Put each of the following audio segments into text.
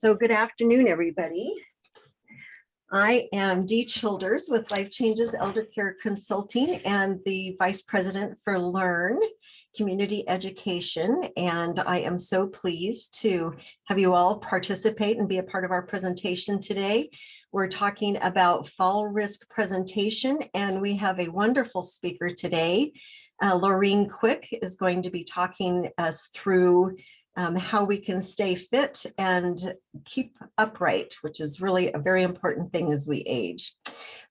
So good afternoon, everybody. I am Dee Childers with Life Changes Elder Care Consulting and the Vice President for Learn Community Education. And I am so pleased to have you all participate and be a part of our presentation today. We're talking about fall risk presentation, and we have a wonderful speaker today. Laureen Quick is going to be talking us through how we can stay fit and keep upright, which is really a very important thing as we age.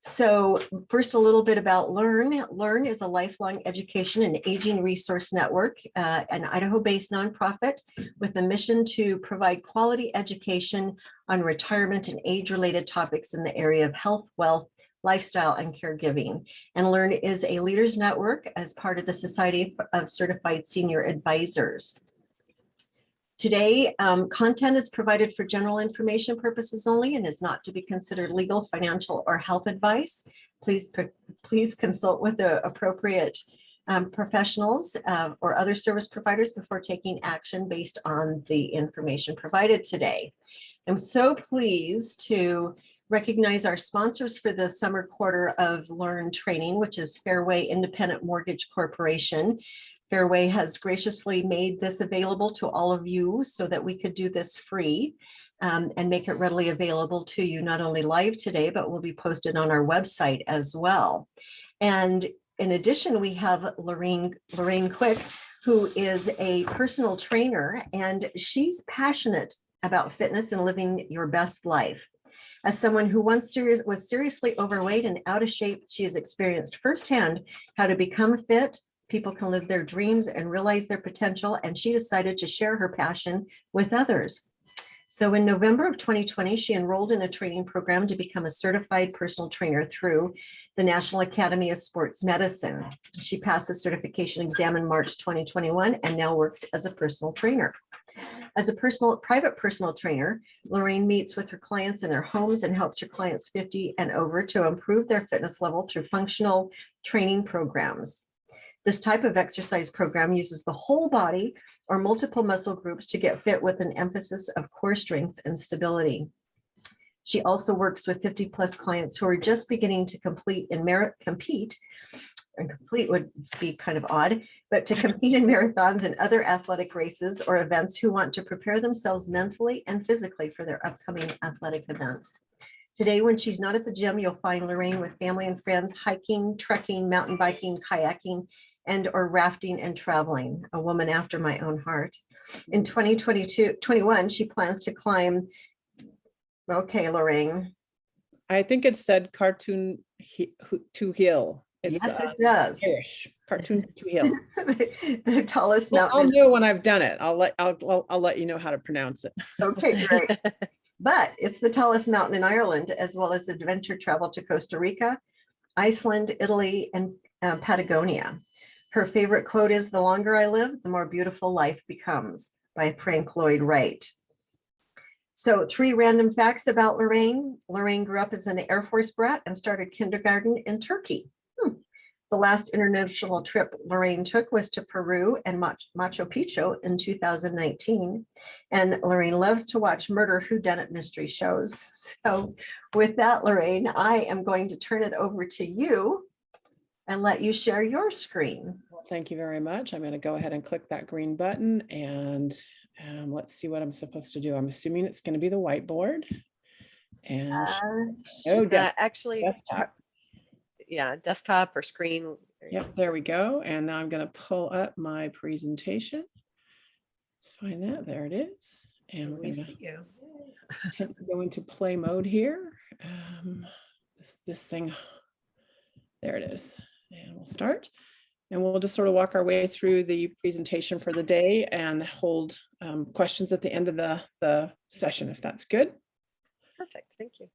So first, a little bit about Learn. Learn is a lifelong education and aging resource network, an Idaho-based nonprofit with a mission to provide quality education on retirement and age-related topics in the area of health, wealth, lifestyle, and caregiving. And Learn is a leaders network as part of the Society of Certified Senior Advisors. Today, content is provided for general information purposes only and is not to be considered legal, financial, or health advice. Please consult with the appropriate professionals or other service providers before taking action based on the information provided today. I'm so pleased to recognize our sponsors for the summer quarter of Learn training, which is Fairway Independent Mortgage Corporation. Fairway has graciously made this available to all of you so that we could do this free and make it readily available to you, not only live today, but will be posted on our website as well. And in addition, we have Laureen Quick, who is a personal trainer, and she's passionate about fitness and living your best life. As someone who once was seriously overweight and out of shape, she has experienced firsthand how to become fit. People can live their dreams and realize their potential, and she decided to share her passion with others. So in November of 2020, she enrolled in a training program to become a certified personal trainer through the National Academy of Sports Medicine. She passed the certification exam in March 2021 and now works as a personal trainer. As a private personal trainer, Laureen meets with her clients in their homes and helps her clients 50 and over to improve their fitness level through functional training programs. This type of exercise program uses the whole body or multiple muscle groups to get fit with an emphasis of core strength and stability. She also works with 50 plus clients who are just beginning to compete would be kind of odd, but to compete in marathons and other athletic races or events who want to prepare themselves mentally and physically for their upcoming athletic event. Today, when she's not at the gym, you'll find Laureen with family and friends hiking, trekking, mountain biking, kayaking, and or rafting and traveling, a woman after my own heart. In 2021, she plans to climb, okay, Laureen. I think it said cartoon to hill. It's, yes, it does. Cartoon to hill. The tallest mountain. I'll know when I've done it. I'll let you know how to pronounce it. Okay, great. But it's the tallest mountain in Ireland, as well as adventure travel to Costa Rica, Iceland, Italy, and Patagonia. Her favorite quote is, "The longer I live, the more beautiful life becomes," by Frank Lloyd Wright. So 3 random facts about Laureen. Laureen grew up as an Air Force brat and started kindergarten in Turkey. The last international trip Laureen took was to Peru and Machu Picchu in 2019. And Laureen loves to watch murder whodunit mystery shows. So with that, Laureen, I am going to turn it over to you and let you share your screen. Well, thank you very much. I'm going to go ahead and click that green button and let's see what I'm supposed to do. I'm assuming it's going to be the whiteboard. And actually, desktop. Yeah, desktop or screen. Yep, there we go. And now I'm going to pull up my presentation. Let's find that. There it is. And we're going to go into play mode here. This thing, there it is. And we'll start. And we'll just sort of walk our way through the presentation for the day and hold questions at the end of the session, if that's good. Perfect. Thank you.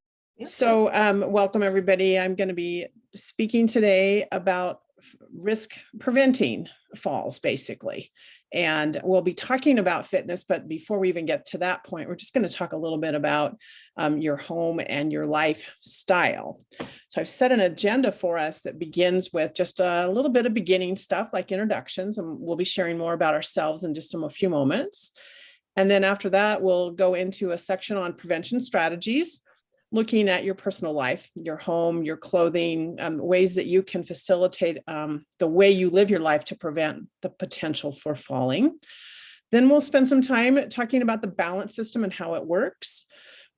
So welcome, everybody. I'm going to be speaking today about preventing falls, basically. And we'll be talking about fitness, but before we even get to that point, we're just going to talk a little bit about your home and your lifestyle. So I've set an agenda for us that begins with just a little bit of beginning stuff like introductions, and we'll be sharing more about ourselves in just a few moments. And then after that, we'll go into a section on prevention strategies, looking at your personal life, your home, your clothing, ways that you can facilitate the way you live your life to prevent the potential for falling. Then we'll spend some time talking about the balance system and how it works.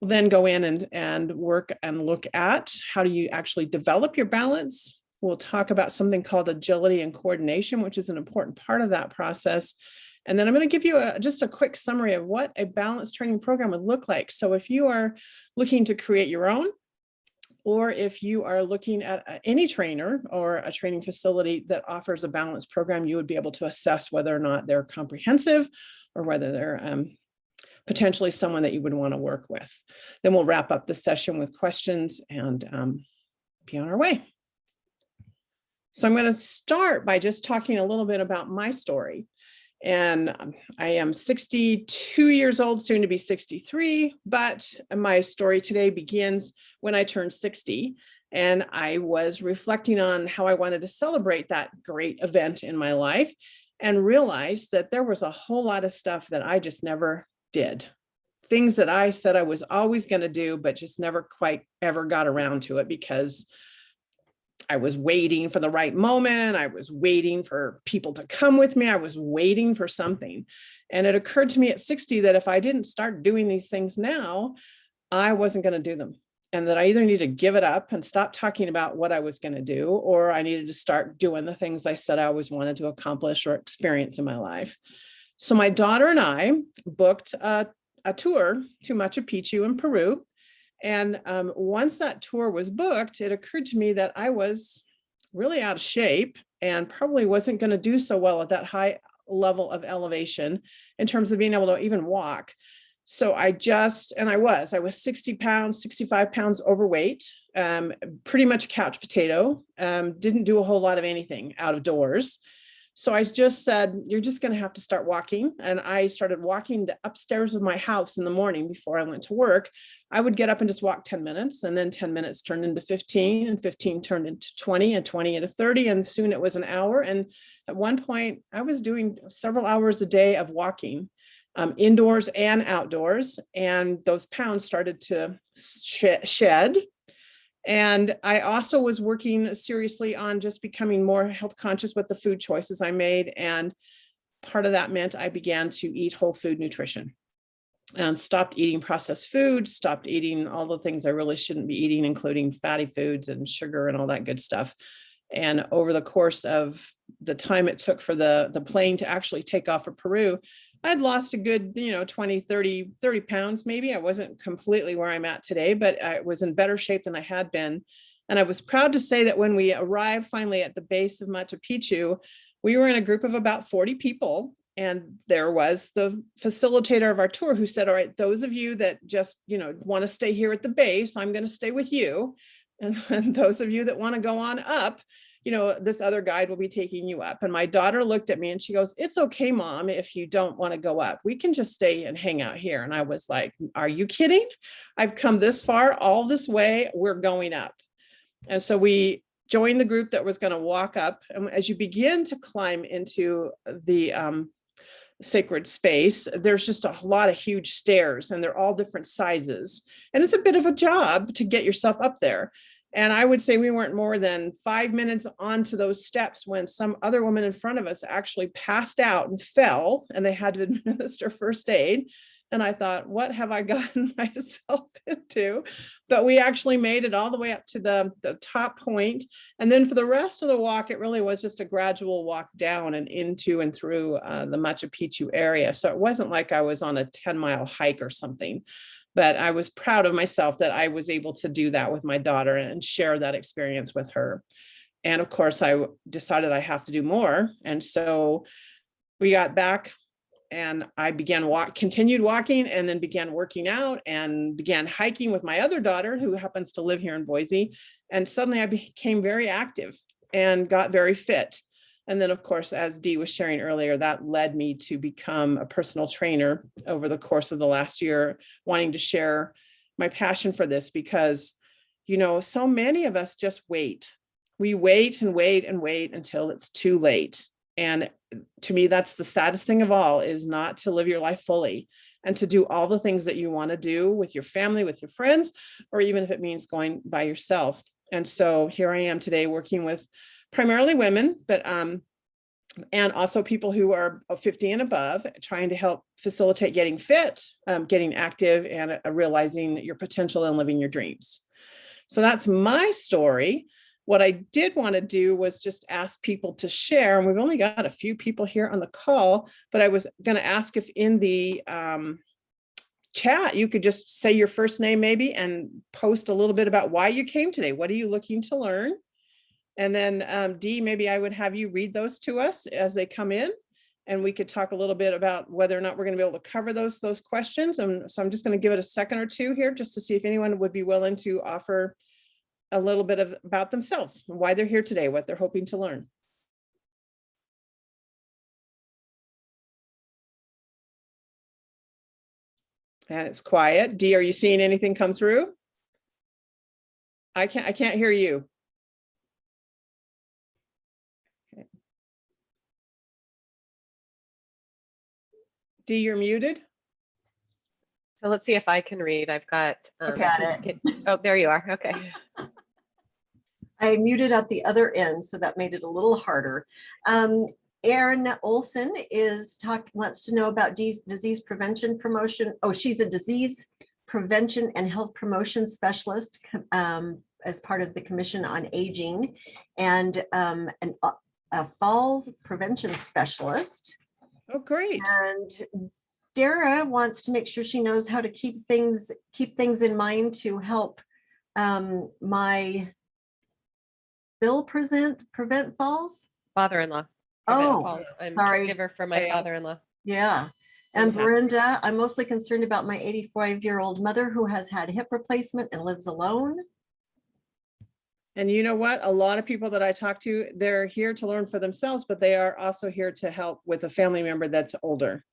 We'll then go in and work and look at how do you actually develop your balance. We'll talk about something called agility and coordination, which is an important part of that process. And then I'm going to give you just a quick summary of what a balance training program would look like. So if you are looking to create your own, or if you are looking at any trainer or a training facility that offers a balance program, you would be able to assess whether or not they're comprehensive or whether they're potentially someone that you would want to work with. Then we'll wrap up the session with questions and be on our way. So I'm going to start by just talking a little bit about my story. And I am 62 years old, soon to be 63, but my story today begins when I turned 60. And I was reflecting on how I wanted to celebrate that great event in my life and realized that there was a whole lot of stuff that I just never did. Things that I said I was always going to do, but just never quite ever got around to it because I was waiting for the right moment. I was waiting for people to come with me. I was waiting for something. And it occurred to me at 60 that if I didn't start doing these things now, I wasn't going to do them. And that I either need to give it up and stop talking about what I was going to do, or I needed to start doing the things I said I always wanted to accomplish or experience in my life. So my daughter and I booked a tour to Machu Picchu in Peru. And once that tour was booked, it occurred to me that I was really out of shape and probably wasn't going to do so well at that high level of elevation in terms of being able to even walk. So I was 60 pounds, 65 pounds overweight, pretty much couch potato, didn't do a whole lot of anything out of doors. So I just said, you're just going to have to start walking. And I started walking the upstairs of my house in the morning before I went to work. I would get up and just walk 10 minutes, and then 10 minutes turned into 15, and 15 turned into 20, and 20 into 30. And soon it was an hour. And at one point I was doing several hours a day of walking, indoors and outdoors. And those pounds started to shed. And I also was working seriously on just becoming more health conscious with the food choices I made. And part of that meant I began to eat whole food nutrition and stopped eating processed food, stopped eating all the things I really shouldn't be eating, including fatty foods and sugar and all that good stuff. And over the course of the time it took for the plane to actually take off for Peru, I'd lost a good, 20, 30 pounds, maybe. I wasn't completely where I'm at today, but I was in better shape than I had been. And I was proud to say that when we arrived finally at the base of Machu Picchu, we were in a group of about 40 people. And there was the facilitator of our tour who said, all right, those of you that just, want to stay here at the base, I'm going to stay with you. And those of you that want to go on up, this other guide will be taking you up. And my daughter looked at me and she goes, it's okay, Mom, if you don't want to go up, we can just stay and hang out here. And I was like, are you kidding? I've come this far, all this way, we're going up. And so we joined the group that was going to walk up. And as you begin to climb into the sacred space, there's just a lot of huge stairs, and they're all different sizes. And it's a bit of a job to get yourself up there. And I would say we weren't more than 5 minutes onto those steps when some other woman in front of us actually passed out and fell, and they had to administer first aid. And I thought, what have I gotten myself into? But we actually made it all the way up to the top point. And then for the rest of the walk, it really was just a gradual walk down and into and through the Machu Picchu area. So it wasn't like I was on a 10-mile hike or something. But I was proud of myself that I was able to do that with my daughter and share that experience with her. And of course, I decided I have to do more. And so we got back and I continued walking, and then began working out and began hiking with my other daughter, who happens to live here in Boise. And suddenly I became very active and got very fit. And then, of course, as Dee was sharing earlier, that led me to become a personal trainer over the course of the last year, wanting to share my passion for this because, so many of us just wait. We wait and wait and wait until it's too late. And to me, that's the saddest thing of all, is not to live your life fully. and to do all the things that you want to do with your family, with your friends, or even if it means going by yourself. And so here I am today working with primarily women, but and also people who are 50 and above, trying to help facilitate getting fit, getting active, and realizing your potential and living your dreams. So that's my story. What I did want to do was just ask people to share, and we've only got a few people here on the call, but I was going to ask if in the chat, you could just say your first name maybe and post a little bit about why you came today. What are you looking to learn? And then Dee, maybe I would have you read those to us as they come in, and we could talk a little bit about whether or not we're going to be able to cover those questions. And so I'm just going to give it a second or two here just to see if anyone would be willing to offer a little bit about themselves, why they're here today, what they're hoping to learn. And it's quiet. Dee, are you seeing anything come through? I can't hear you. Dee, you're muted. So let's see if I can read. I've got. Got it. Oh, there you are. Okay. I muted at the other end, so that made it a little harder. Erin Olson wants to know about disease prevention promotion. Oh, she's a disease prevention and health promotion specialist as part of the Commission on Aging, and a falls prevention specialist. Oh, great. And Dara wants to make sure she knows how to keep things in mind to help my Bill prevent falls. Father-in-law. Oh, I'm sorry. caregiver for my father-in-law. Yeah. And Brenda, I'm mostly concerned about my 85-year-old mother who has had hip replacement and lives alone. And you know what? A lot of people that I talk to, they're here to learn for themselves, but they are also here to help with a family member that's older.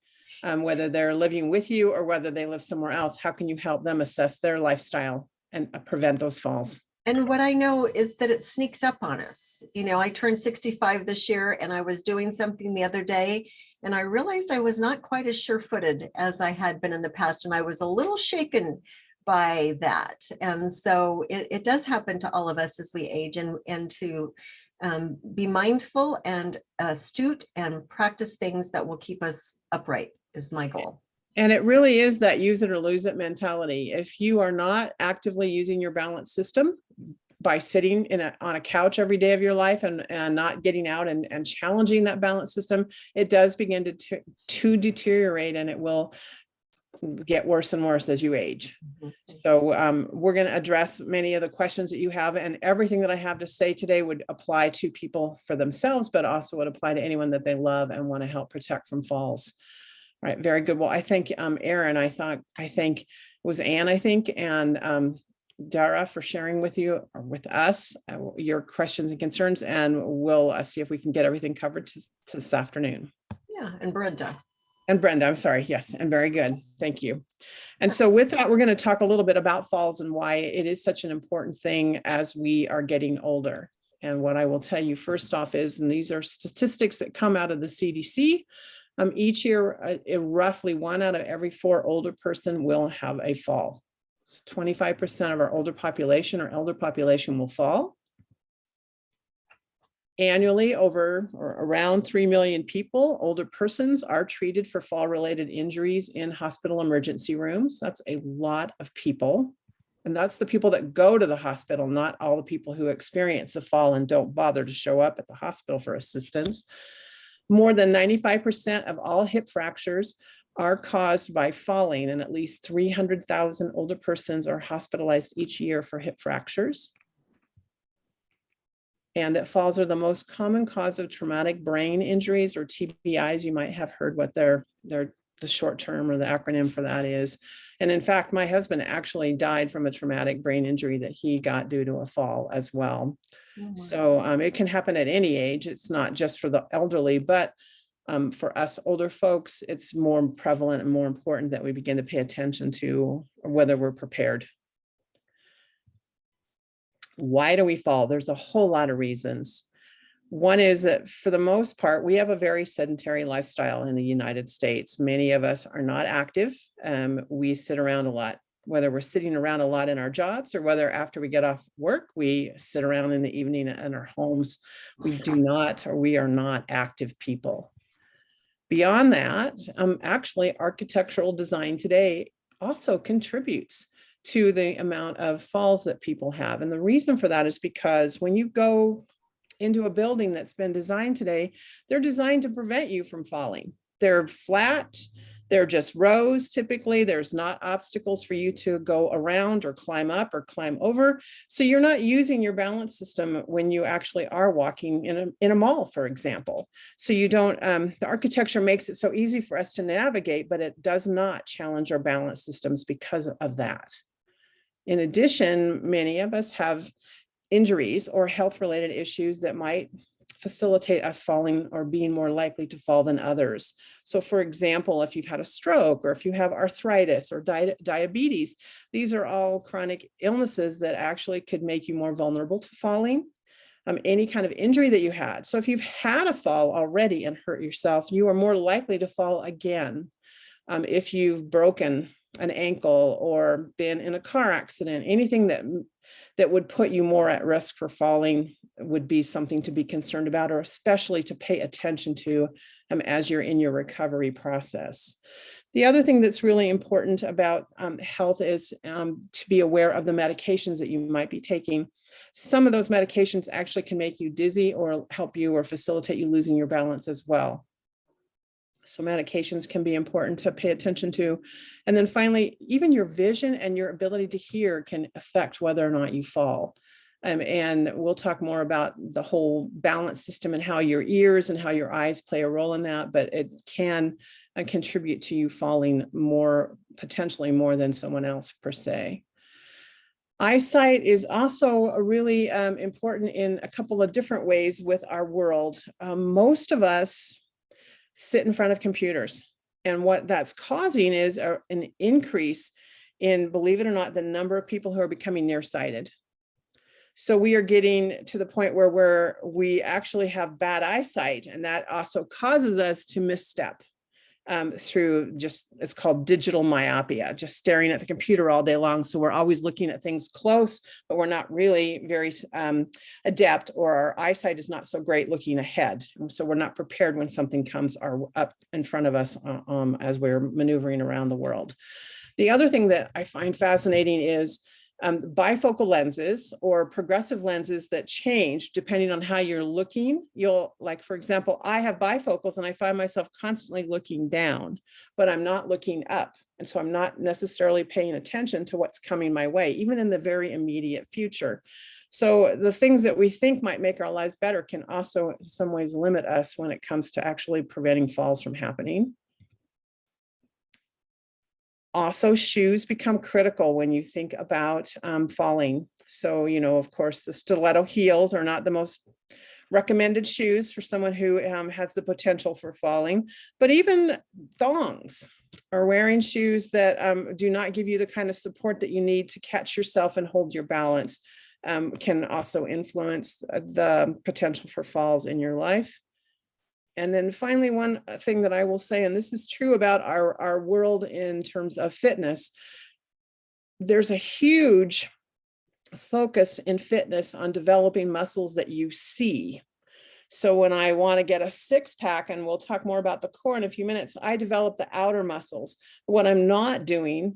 Whether they're living with you or whether they live somewhere else, how can you help them assess their lifestyle and prevent those falls? And what I know is that it sneaks up on us. You know, I turned 65 this year, and I was doing something the other day, and I realized I was not quite as sure-footed as I had been in the past, and I was a little shaken by that. And so it does happen to all of us as we age, and to be mindful and astute and practice things that will keep us upright is my goal. And it really is that use it or lose it mentality. If you are not actively using your balance system by sitting on a couch every day of your life and not getting out and challenging that balance system, it does begin to deteriorate, and it will get worse and worse as you age. So we're going to address many of the questions that you have, and everything that I have to say today would apply to people for themselves, but also would apply to anyone that they love and want to help protect from falls. All right, very good. Well, I thank Erin. I think it was Anne, and Dara for sharing with you or with us your questions and concerns, and we'll see if we can get everything covered to this afternoon. Yeah, and Brenda. And Brenda, I'm sorry. Yes, and very good. Thank you. And so with that, we're going to talk a little bit about falls and why it is such an important thing as we are getting older. And what I will tell you first off is, and these are statistics that come out of the CDC, each year, roughly 1 out of every 4 older person will have a fall. So 25% of our older population or elder population will fall. Annually, over or around 3 million people, older persons, are treated for fall-related injuries in hospital emergency rooms. That's a lot of people. And that's the people that go to the hospital, not all the people who experience a fall and don't bother to show up at the hospital for assistance. More than 95% of all hip fractures are caused by falling, and at least 300,000 older persons are hospitalized each year for hip fractures. And that falls are the most common cause of traumatic brain injuries, or TBIs. You might have heard what the short term or the acronym for that is. And in fact, my husband actually died from a traumatic brain injury that he got due to a fall as well. So it can happen at any age. It's not just for the elderly, but for us older folks, it's more prevalent and more important that we begin to pay attention to whether we're prepared. Why do we fall? There's a whole lot of reasons. One is that for the most part, we have a very sedentary lifestyle in the United States. Many of us are not active. We sit around a lot, whether we're sitting around a lot in our jobs or whether after we get off work, we sit around in the evening in our homes. We do not, or we are not active people. Beyond that, actually architectural design today also contributes to the amount of falls that people have. And the reason for that is because when you go into a building that's been designed today, they're designed to prevent you from falling. They're flat, they're just rows typically. There's not obstacles for you to go around or climb up or climb over. So you're not using your balance system when you actually are walking in a mall, for example. So you don't, the architecture makes it so easy for us to navigate, but it does not challenge our balance systems because of that. In addition, many of us have injuries or health-related issues that might facilitate us falling or being more likely to fall than others. So for example, if you've had a stroke or if you have arthritis or diabetes, these are all chronic illnesses that actually could make you more vulnerable to falling. Any kind of injury that you had. So if you've had a fall already and hurt yourself, you are more likely to fall again. If you've broken an ankle or been in a car accident, anything that would put you more at risk for falling would be something to be concerned about, or especially to pay attention to as you're in your recovery process. The other thing that's really important about health is to be aware of the medications that you might be taking. Some of those medications actually can make you dizzy or help you or facilitate you losing your balance as well. So medications can be important to pay attention to. And then finally, even your vision and your ability to hear can affect whether or not you fall. And we'll talk more about the whole balance system and how your ears and how your eyes play a role in that, but it can contribute to you falling more, potentially more than someone else per se. Eyesight is also really important in a couple of different ways with our world. Most of us sit in front of computers. And what that's causing is an increase in, believe it or not, the number of people who are becoming nearsighted. So we are getting to the point where we actually have bad eyesight, and that also causes us to misstep through just, it's called digital myopia, just staring at the computer all day long. So we're always looking at things close, but we're not really very adept, or our eyesight is not so great looking ahead. And so we're not prepared when something comes up in front of us as we're maneuvering around the world. The other thing that I find fascinating is bifocal lenses or progressive lenses that change depending on how you're looking. You'll, like, for example, I have bifocals and I find myself constantly looking down, but I'm not looking up. And so I'm not necessarily paying attention to what's coming my way, even in the very immediate future. So the things that we think might make our lives better can also in some ways limit us when it comes to actually preventing falls from happening. Also, shoes become critical when you think about falling. So, of course, the stiletto heels are not the most recommended shoes for someone who has the potential for falling, but even thongs or wearing shoes that do not give you the kind of support that you need to catch yourself and hold your balance can also influence the potential for falls in your life. And then finally, one thing that I will say, and this is true about our world in terms of fitness, there's a huge focus in fitness on developing muscles that you see. So when I want to get a six-pack, and we'll talk more about the core in a few minutes, I develop the outer muscles. What I'm not doing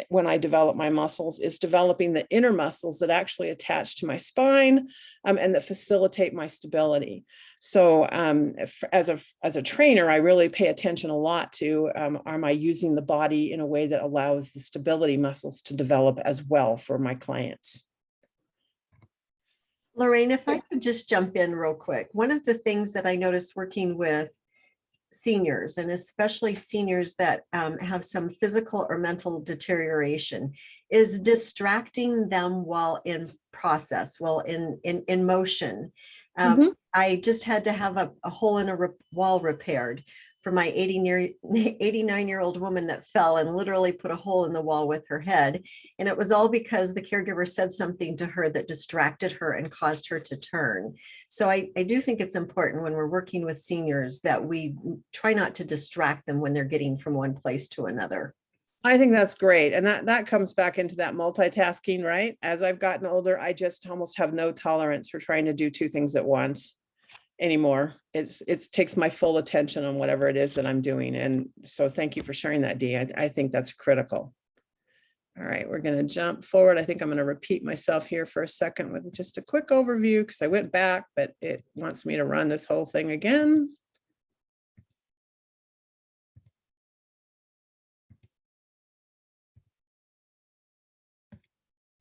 when I develop my muscles is developing the inner muscles that actually attach to my spine and that facilitate my stability. So as a trainer, I really pay attention a lot to, am I using the body in a way that allows the stability muscles to develop as well for my clients? Laureen, if I could just jump in real quick. One of the things that I noticed working with seniors, and especially seniors that have some physical or mental deterioration, is distracting them while in process, while in motion. I just had to have a hole in a wall repaired for my 89-year-old woman that fell and literally put a hole in the wall with her head. And it was all because the caregiver said something to her that distracted her and caused her to turn. So I do think it's important when we're working with seniors that we try not to distract them when they're getting from one place to another. I think that's great. And that comes back into that multitasking, right? As I've gotten older, I just almost have no tolerance for trying to do two things at once anymore. It takes my full attention on whatever it is that I'm doing. And so thank you for sharing that, Dee. I think that's critical. All right, we're going to jump forward. I think I'm going to repeat myself here for a second with just a quick overview because I went back, but it wants me to run this whole thing again.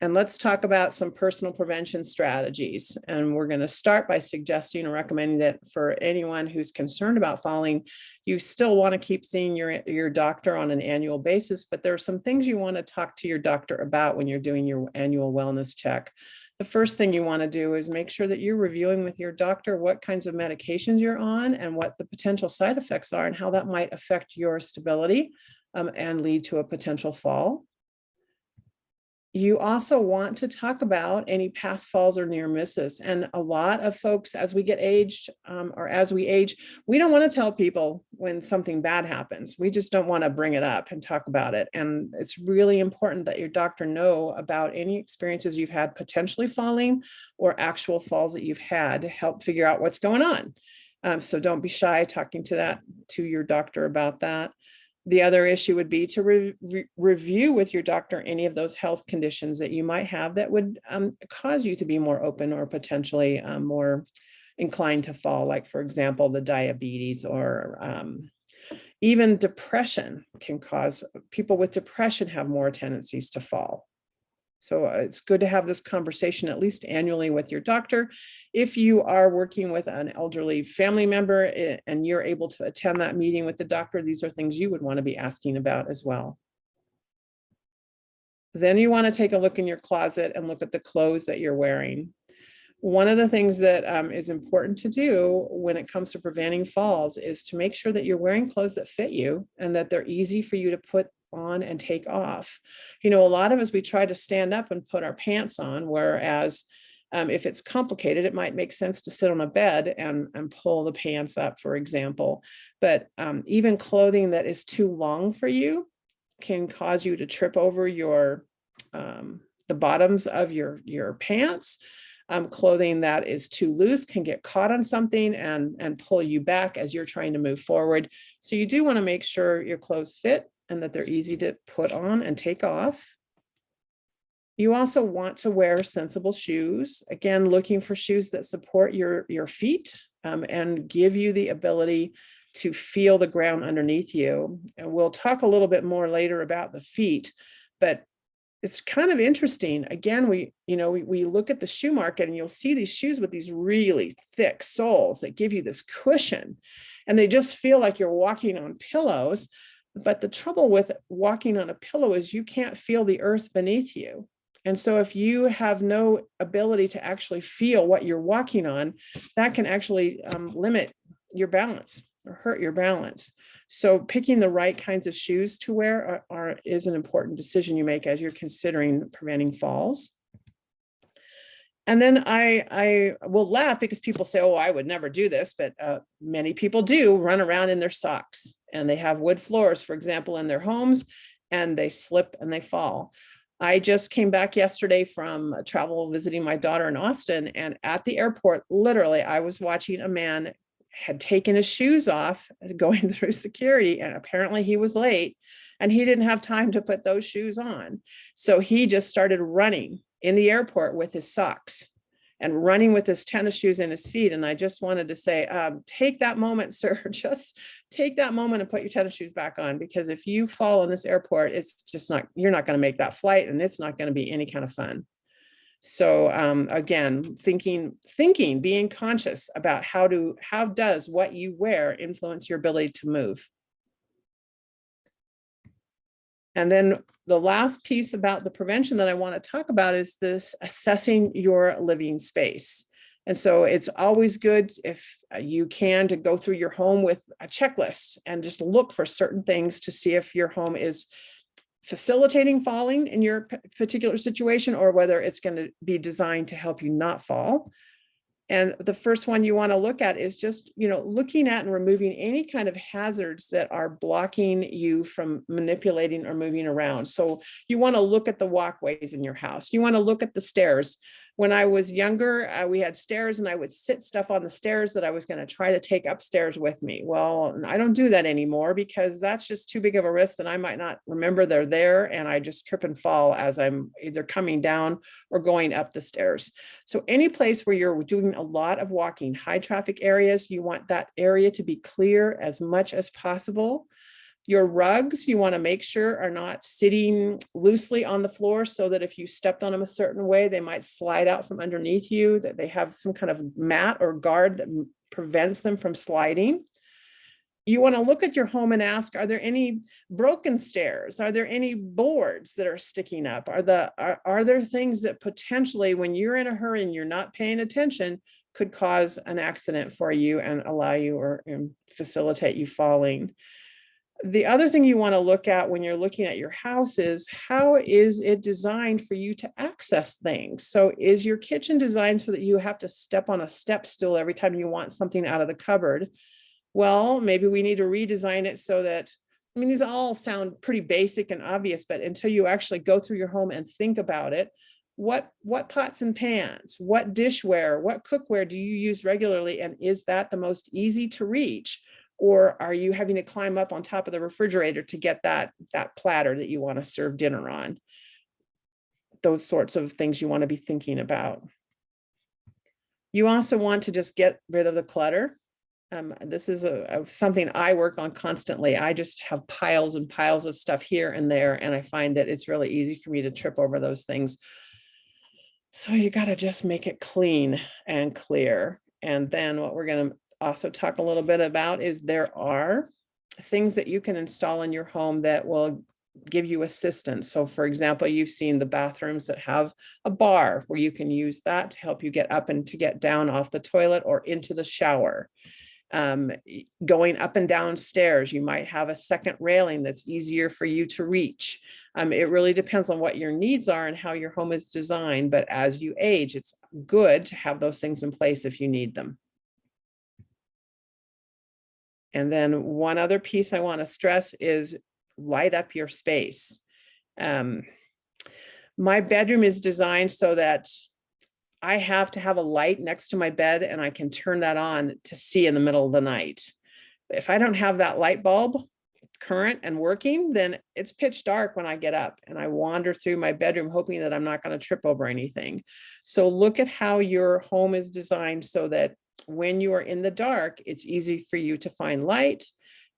And let's talk about some personal prevention strategies. And we're going to start by suggesting or recommending that for anyone who's concerned about falling, you still want to keep seeing your doctor on an annual basis, but there are some things you want to talk to your doctor about when you're doing your annual wellness check. The first thing you want to do is make sure that you're reviewing with your doctor what kinds of medications you're on and what the potential side effects are and how that might affect your stability and lead to a potential fall. You also want to talk about any past falls or near misses. And a lot of folks, as we get aged or as we age, we don't want to tell people when something bad happens. We just don't want to bring it up and talk about it. And it's really important that your doctor know about any experiences you've had potentially falling or actual falls that you've had to help figure out what's going on. So don't be shy talking to your doctor about that. The other issue would be to review with your doctor any of those health conditions that you might have that would cause you to be more open or potentially more inclined to fall, like, for example, the diabetes or even depression can cause people with depression have more tendencies to fall. So it's good to have this conversation at least annually with your doctor. If you are working with an elderly family member and you're able to attend that meeting with the doctor, these are things you would want to be asking about as well. Then you want to take a look in your closet and look at the clothes that you're wearing. One of the things that is important to do when it comes to preventing falls is to make sure that you're wearing clothes that fit you and that they're easy for you to put on and take off. You know, a lot of us, we try to stand up and put our pants on, whereas if it's complicated, it might make sense to sit on a bed and pull the pants up, for example. But even clothing that is too long for you can cause you to trip over the bottoms of your pants. Clothing that is too loose can get caught on something and pull you back as you're trying to move forward. So you do want to make sure your clothes fit and that they're easy to put on and take off. You also want to wear sensible shoes. Again, looking for shoes that support your feet and give you the ability to feel the ground underneath you. And we'll talk a little bit more later about the feet, but it's kind of interesting. Again, we look at the shoe market and you'll see these shoes with these really thick soles that give you this cushion and they just feel like you're walking on pillows. But the trouble with walking on a pillow is you can't feel the earth beneath you. And so if you have no ability to actually feel what you're walking on, that can actually limit your balance or hurt your balance. So picking the right kinds of shoes to wear is an important decision you make as you're considering preventing falls. And then I will laugh because people say, oh, I would never do this, but many people do run around in their socks and they have wood floors, for example, in their homes, and they slip and they fall. I just came back yesterday from travel visiting my daughter in Austin, and at the airport, literally, I was watching a man had taken his shoes off going through security, and apparently he was late and he didn't have time to put those shoes on. So he just started running in the airport with his socks and running with his tennis shoes in his feet. And I just wanted to say, take that moment, sir, just take that moment and put your tennis shoes back on, because if you fall in this airport, it's just you're not going to make that flight and it's not going to be any kind of fun. So again, being conscious about how does what you wear influence your ability to move. And then the last piece about the prevention that I want to talk about is this assessing your living space. And so it's always good if you can to go through your home with a checklist and just look for certain things to see if your home is facilitating falling in your particular situation, or whether it's going to be designed to help you not fall. And the first one you want to look at is just, looking at and removing any kind of hazards that are blocking you from manipulating or moving around. So you want to look at the walkways in your house. You want to look at the stairs. When I was younger, we had stairs, and I would sit stuff on the stairs that I was going to try to take upstairs with me. Well, I don't do that anymore because that's just too big of a risk, and I might not remember they're there, and I just trip and fall as I'm either coming down or going up the stairs. So any place where you're doing a lot of walking, high traffic areas, you want that area to be clear as much as possible. Your rugs, you want to make sure are not sitting loosely on the floor, so that if you stepped on them a certain way, they might slide out from underneath you, that they have some kind of mat or guard that prevents them from sliding. You want to look at your home and ask, are there any broken stairs? Are there any boards that are sticking up? Are there things that potentially, when you're in a hurry and you're not paying attention, could cause an accident for you and allow you or facilitate you falling? The other thing you want to look at when you're looking at your house is, how is it designed for you to access things? So is your kitchen designed so that you have to step on a step stool every time you want something out of the cupboard? Well, maybe we need to redesign it so that, these all sound pretty basic and obvious, but until you actually go through your home and think about it, what pots and pans, what dishware, what cookware do you use regularly? And is that the most easy to reach? Or are you having to climb up on top of the refrigerator to get that platter that you want to serve dinner on? Those sorts of things you want to be thinking about. You also want to just get rid of the clutter. This is something I work on constantly. I just have piles and piles of stuff here and there, and I find that it's really easy for me to trip over those things. So you got to just make it clean and clear. And then what we're going to also talk a little bit about is, there are things that you can install in your home that will give you assistance. So for example, you've seen the bathrooms that have a bar where you can use that to help you get up and to get down off the toilet or into the shower. Going up and down stairs, you might have a second railing that's easier for you to reach. It really depends on what your needs are and how your home is designed. But as you age, it's good to have those things in place if you need them. And then one other piece I want to stress is light up your space. My bedroom is designed so that I have to have a light next to my bed, and I can turn that on to see in the middle of the night. If I don't have that light bulb current and working, then it's pitch dark when I get up and I wander through my bedroom hoping that I'm not going to trip over anything. So look at how your home is designed so that when you are in the dark, it's easy for you to find light.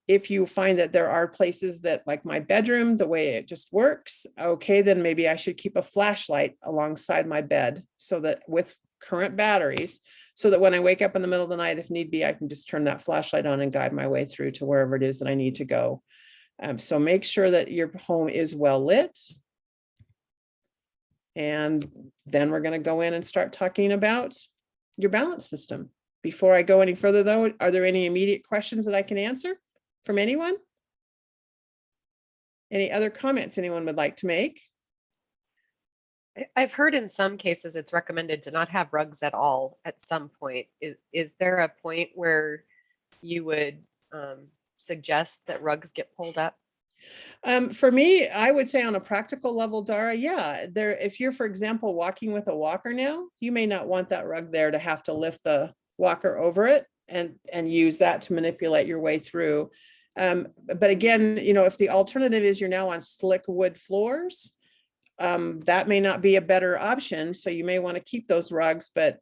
If you find that there are places that, like my bedroom, the way it just works, okay, then maybe I should keep a flashlight alongside my bed, so that with current batteries, so that when I wake up in the middle of the night, if need be, I can just turn that flashlight on and guide my way through to wherever it is that I need to go. So make sure that your home is well lit. And then we're going to go in and start talking about your balance system. Before I go any further though, are there any immediate questions that I can answer from anyone? Any other comments anyone would like to make? I've heard in some cases it's recommended to not have rugs at all at some point. Is there a point where you would suggest that rugs get pulled up? For me, I would say on a practical level, Dara, yeah, if you're, for example, walking with a walker now, you may not want that rug there to have to lift the walker over it and use that to manipulate your way through. But again, if the alternative is you're now on slick wood floors, that may not be a better option. So you may want to keep those rugs, but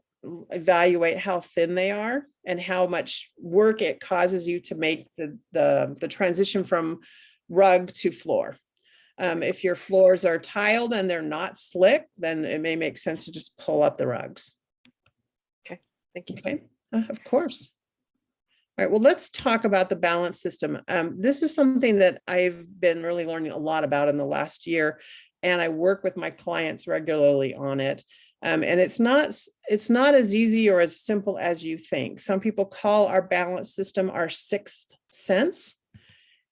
evaluate how thin they are and how much work it causes you to make the transition from rug to floor. If your floors are tiled and they're not slick, then it may make sense to just pull up the rugs. Okay, thank you. Okay, of course. All right, well, let's talk about the balance system. This is something that I've been really learning a lot about in the last year, and I work with my clients regularly on it. And it's not as easy or as simple as you think. Some people call our balance system our sixth sense.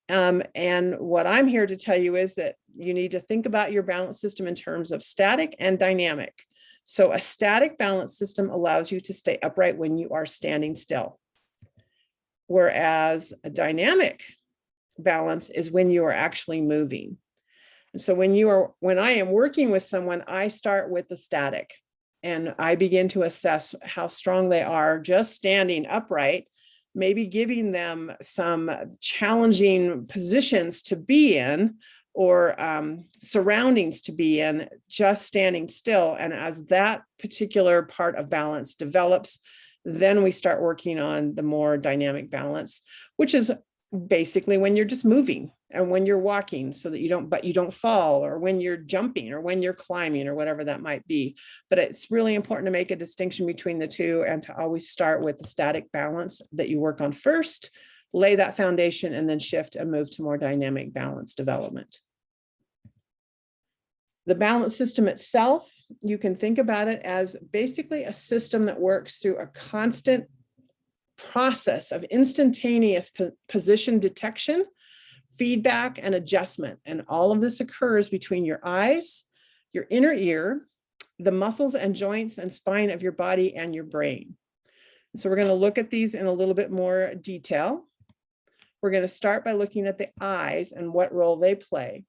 And what I'm here to tell you is that you need to think about your balance system in terms of static and dynamic. So a static balance system allows you to stay upright when you are standing still. Whereas a dynamic balance is when you are actually moving. And so when I am working with someone, I start with the static and I begin to assess how strong they are just standing upright, maybe giving them some challenging positions to be in or surroundings to be in, just standing still. And as that particular part of balance develops, then we start working on the more dynamic balance, which is basically when you're just moving and when you're walking so that you don't fall, or when you're jumping or when you're climbing or whatever that might be. But it's really important to make a distinction between the two and to always start with the static balance that you work on first, lay that foundation, and then shift and move to more dynamic balance development. The balance system itself, you can think about it as basically a system that works through a constant process of instantaneous position detection, feedback, and adjustment. And all of this occurs between your eyes, your inner ear, the muscles and joints and spine of your body, and your brain. So we're going to look at these in a little bit more detail. We're going to start by looking at the eyes and what role they play.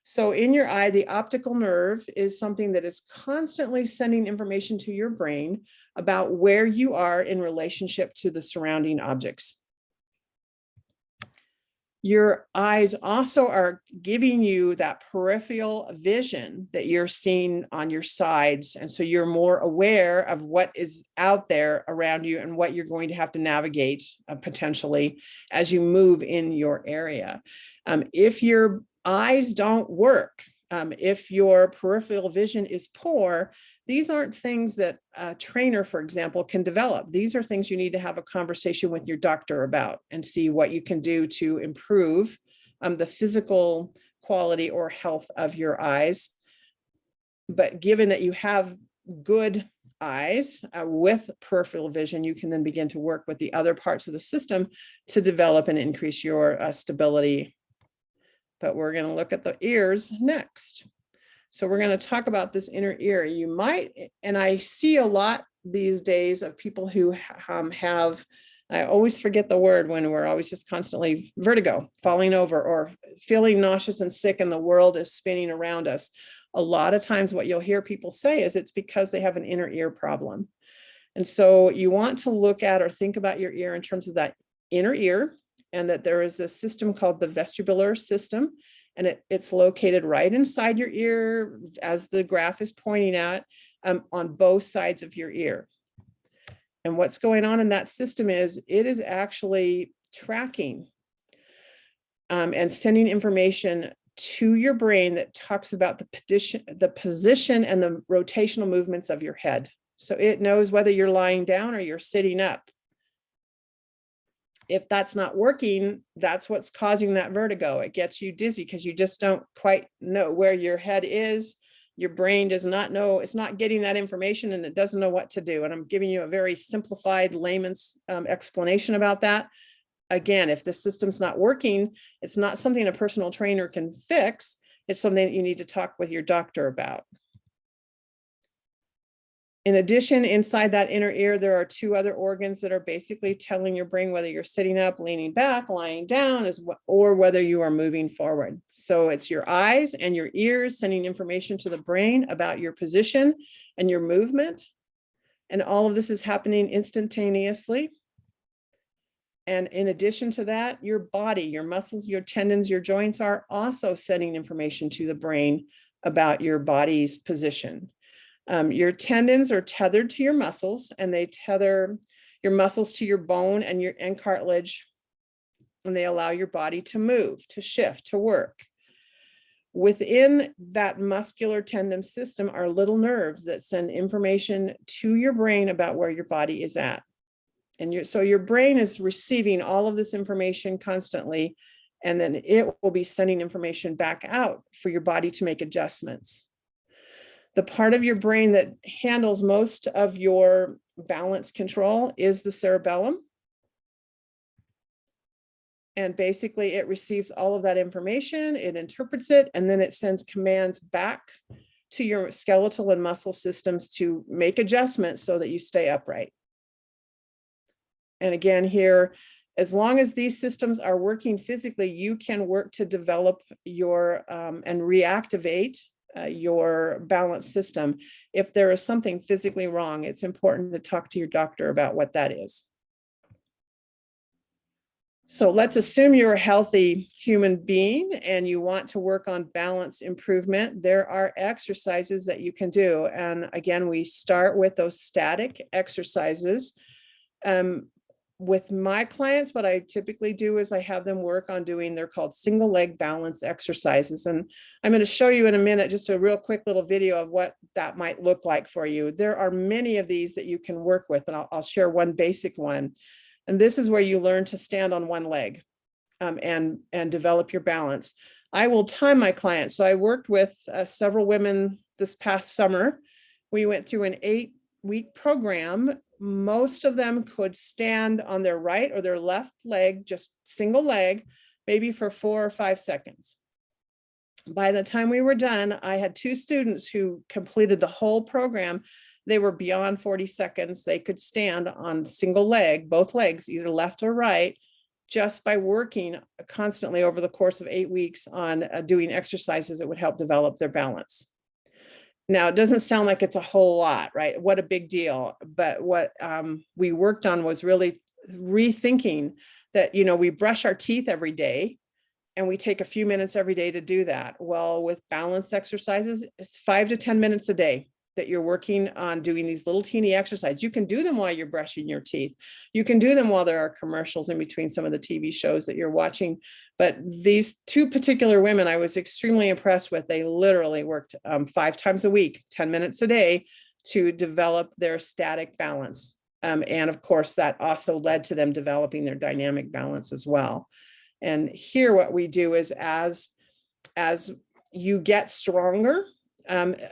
So in your eye, the optical nerve is something that is constantly sending information to your brain about where you are in relationship to the surrounding objects. Your eyes also are giving you that peripheral vision that you're seeing on your sides. And so you're more aware of what is out there around you and what you're going to have to navigate potentially as you move in your area. If your eyes don't work, if your peripheral vision is poor, these aren't things that a trainer, for example, can develop. These are things you need to have a conversation with your doctor about and see what you can do to improve the physical quality or health of your eyes. But given that you have good eyes with peripheral vision, you can then begin to work with the other parts of the system to develop and increase your stability. But we're going to look at the ears next. So we're going to talk about this inner ear. You might, and I see a lot these days of people who have, I always forget the word when we're always just constantly vertigo, falling over, or feeling nauseous and sick and the world is spinning around us. A lot of times what you'll hear people say is it's because they have an inner ear problem. And so you want to look at or think about your ear in terms of that inner ear, and that there is a system called the vestibular system. And it's located right inside your ear, as the graph is pointing at, on both sides of your ear. And what's going on in that system is it is actually tracking and sending information to your brain that talks about the position and the rotational movements of your head. So it knows whether you're lying down or you're sitting up. If that's not working, that's what's causing that vertigo. It gets you dizzy because you just don't quite know where your head is. Your brain does not know, it's not getting that information and it doesn't know what to do. And I'm giving you a very simplified layman's explanation about that. Again, if the system's not working, it's not something a personal trainer can fix. It's something that you need to talk with your doctor about. In addition, inside that inner ear, there are two other organs that are basically telling your brain whether you're sitting up, leaning back, lying down, or whether you are moving forward. So it's your eyes and your ears sending information to the brain about your position and your movement. And all of this is happening instantaneously. And in addition to that, your body, your muscles, your tendons, your joints are also sending information to the brain about your body's position. Your tendons are tethered to your muscles, and they tether your muscles to your bone and cartilage, and they allow your body to move, to shift, to work. Within that muscular tendon system are little nerves that send information to your brain about where your body is at. And so your brain is receiving all of this information constantly, and then it will be sending information back out for your body to make adjustments. The part of your brain that handles most of your balance control is the cerebellum. And basically it receives all of that information, it interprets it, and then it sends commands back to your skeletal and muscle systems to make adjustments so that you stay upright. And again, here, as long as these systems are working physically, you can work to develop your and reactivate your balance system. If there is something physically wrong, it's important to talk to your doctor about what that is. So let's assume you're a healthy human being and you want to work on balance improvement. There are exercises that you can do. And again, we start with those static exercises. With my clients, what I typically do is I have them work on doing, they're called single leg balance exercises. And I'm going to show you in a minute just a real quick little video of what that might look like for you. There are many of these that you can work with, but I'll share one basic one. And this is where you learn to stand on one leg and develop your balance. I will time my clients. So I worked with several women this past summer. We went through an 8-week program. Most of them could stand on their right or their left leg, just single leg, maybe for 4 or 5 seconds. By the time we were done, I had 2 students who completed the whole program. They were beyond 40 seconds. They could stand on single leg, both legs, either left or right, just by working constantly over the course of 8 weeks on doing exercises that would help develop their balance. Now, it doesn't sound like it's a whole lot, right? What a big deal. But what we worked on was really rethinking that, you know, we brush our teeth every day and we take a few minutes every day to do that. Well, with balance exercises, it's 5 to 10 minutes a day that you're working on doing these little teeny exercises. You can do them while you're brushing your teeth. You can do them while there are commercials in between some of the TV shows that you're watching. But these 2 particular women, I was extremely impressed with. They literally worked 5 times a week, 10 minutes a day to develop their static balance. And of course, that also led to them developing their dynamic balance as well. And here what we do is as you get stronger,